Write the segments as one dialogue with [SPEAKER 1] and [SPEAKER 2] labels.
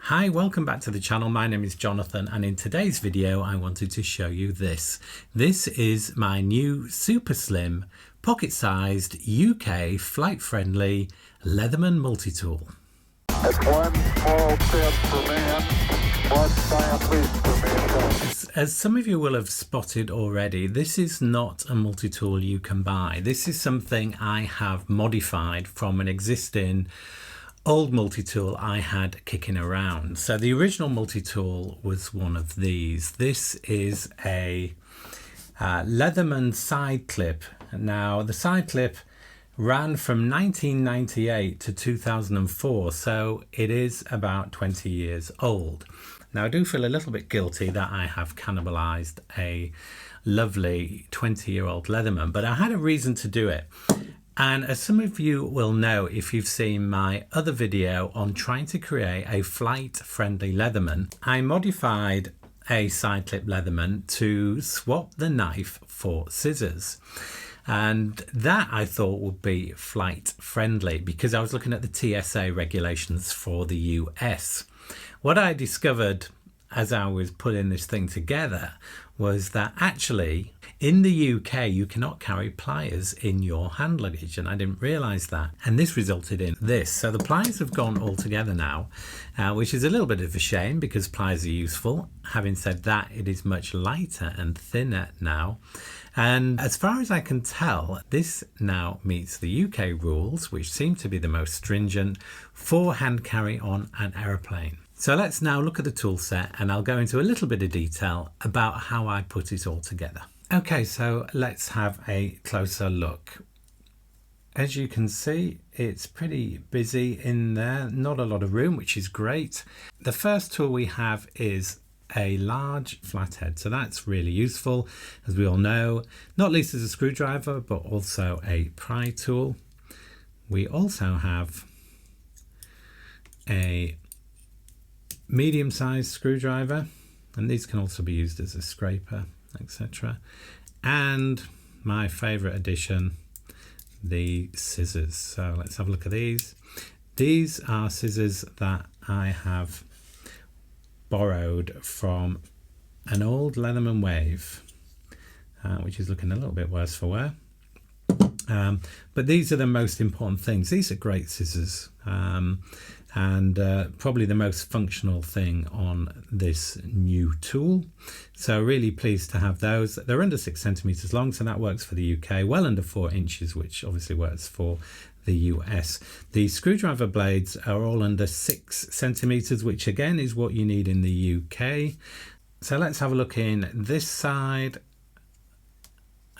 [SPEAKER 1] Hi, welcome back to the channel. My name is Jonathan, and in today's video I wanted to show you this. This is my new super slim, pocket-sized, UK flight-friendly Leatherman Multitool.
[SPEAKER 2] It's one small step for man, one giant leap for mankind.
[SPEAKER 1] As some of you will have spotted already, this is not a multi-tool you can buy. This is something I have modified from an existing old multi-tool I had kicking around. So the original multi-tool was one of these. This is a Leatherman Sideclip. Now the Sideclip ran from 1998 to 2004, so it is about 20 years old. Now I do feel a little bit guilty that I have cannibalized a lovely 20-year-old Leatherman, but I had a reason to do it. And as some of you will know if you've seen my other video on trying to create a flight-friendly Leatherman, I modified a Sideclip Leatherman to swap the knife for scissors. And that I thought would be flight-friendly because I was looking at the TSA regulations for the US. What I discovered as I was putting this thing together was that actually in the UK you cannot carry pliers in your hand luggage, and I didn't realise that, and this resulted in this. So the pliers have gone all together now, which is a little bit of a shame because pliers are useful. Having said that, it is much lighter and thinner now, and as far as I can tell, this now meets the UK rules, which seem to be the most stringent for hand carry on an aeroplane. So let's now look at the tool set, and I'll go into a little bit of detail about how I put it all together. Okay, so let's have a closer look. As you can see, it's pretty busy in there, not a lot of room, which is great. The first tool we have is a large flathead, so that's really useful, as we all know, not least as a screwdriver, but also a pry tool. We also have a medium-sized screwdriver, and these can also be used as a scraper, etc. And my favorite addition, the scissors. So let's have a look at these. These are scissors that I have borrowed from an old Leatherman Wave, which is looking a little bit worse for wear. But these are the most important things. These are great scissors, and probably the most functional thing on this new tool. So really pleased to have those. They're under 6 centimeters long, so that works for the UK, well under 4 inches, which obviously works for the US. The screwdriver blades are all under 6 centimeters, which again is what you need in the UK. So let's have a look in this side,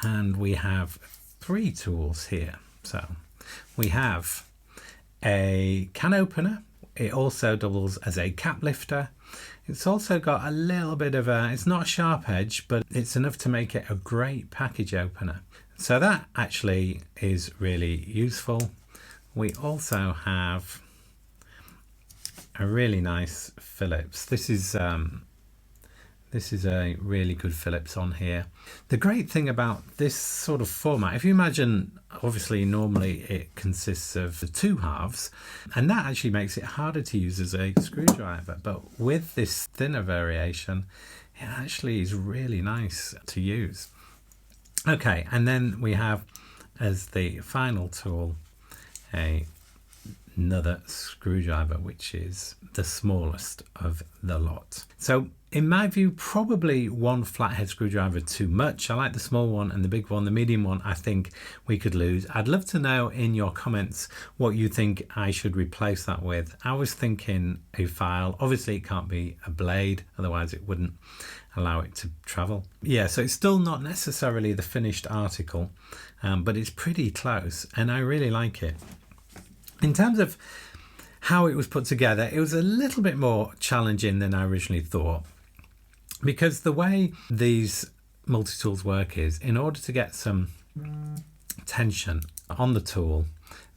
[SPEAKER 1] and we have 3 tools here. So we have a can opener. It also doubles as a cap lifter. It's also got a little bit of it's not a sharp edge, but it's enough to make it a great package opener. So that actually is really useful. We also have a really nice Phillips. This is a really good Phillips on here. The great thing about this sort of format, if you imagine, obviously normally it consists of the 2 halves, and that actually makes it harder to use as a screwdriver, but with this thinner variation, it actually is really nice to use. Okay, and then we have as the final tool another screwdriver, which is the smallest of the lot. So in my view, probably one flathead screwdriver too much. I like the small one and the big one. The medium one I think we could lose. I'd love to know in your comments what you think I should replace that with. I was thinking a file. Obviously it can't be a blade, otherwise it wouldn't allow it to travel. Yeah, so it's still not necessarily the finished article, but it's pretty close and I really like it. In terms of how it was put together, it was a little bit more challenging than I originally thought, because the way these multi-tools work is, in order to get some tension on the tool,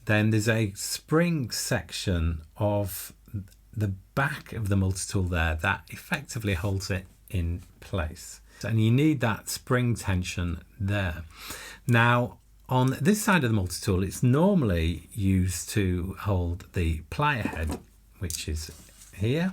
[SPEAKER 1] then there's a spring section of the back of the multi-tool there that effectively holds it in place, and you need that spring tension there. Now on this side of the multi-tool, it's normally used to hold the plier head, which is here,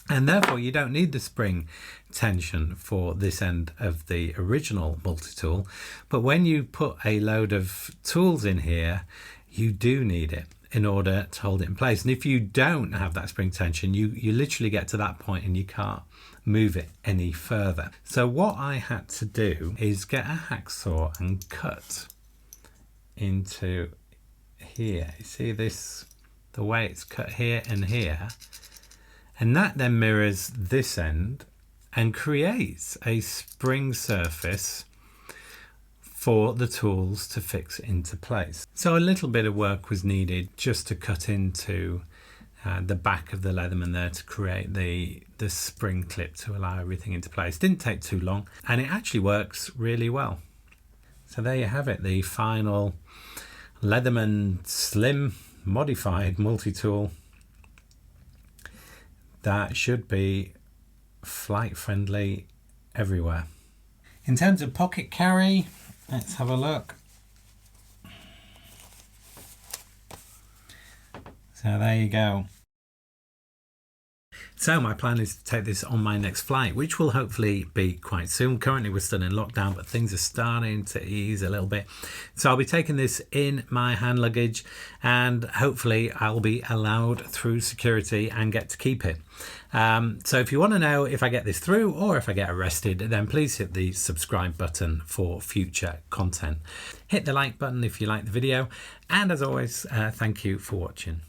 [SPEAKER 1] And therefore you don't need the spring tension for this end of the original multi-tool. But when you put a load of tools in here, you do need it in order to hold it in place. And if you don't have that spring tension, you literally get to that point and you can't move it any further. So what I had to do is get a hacksaw and cut into here. You see this, the way it's cut here and here, and that then mirrors this end and creates a spring surface for the tools to fix into place. So a little bit of work was needed just to cut into the back of the Leatherman there to create the spring clip to allow everything into place. Didn't take too long, and it actually works really well. So there you have it, the final Leatherman Slim modified multi-tool that should be flight friendly everywhere. In terms of pocket carry, let's have a look. So there you go. So my plan is to take this on my next flight, which will hopefully be quite soon. Currently we're still in lockdown, but things are starting to ease a little bit. So I'll be taking this in my hand luggage, and hopefully I'll be allowed through security and get to keep it. So if you want to know if I get this through or if I get arrested, then please hit the subscribe button for future content. Hit the like button if you like the video. And as always, thank you for watching.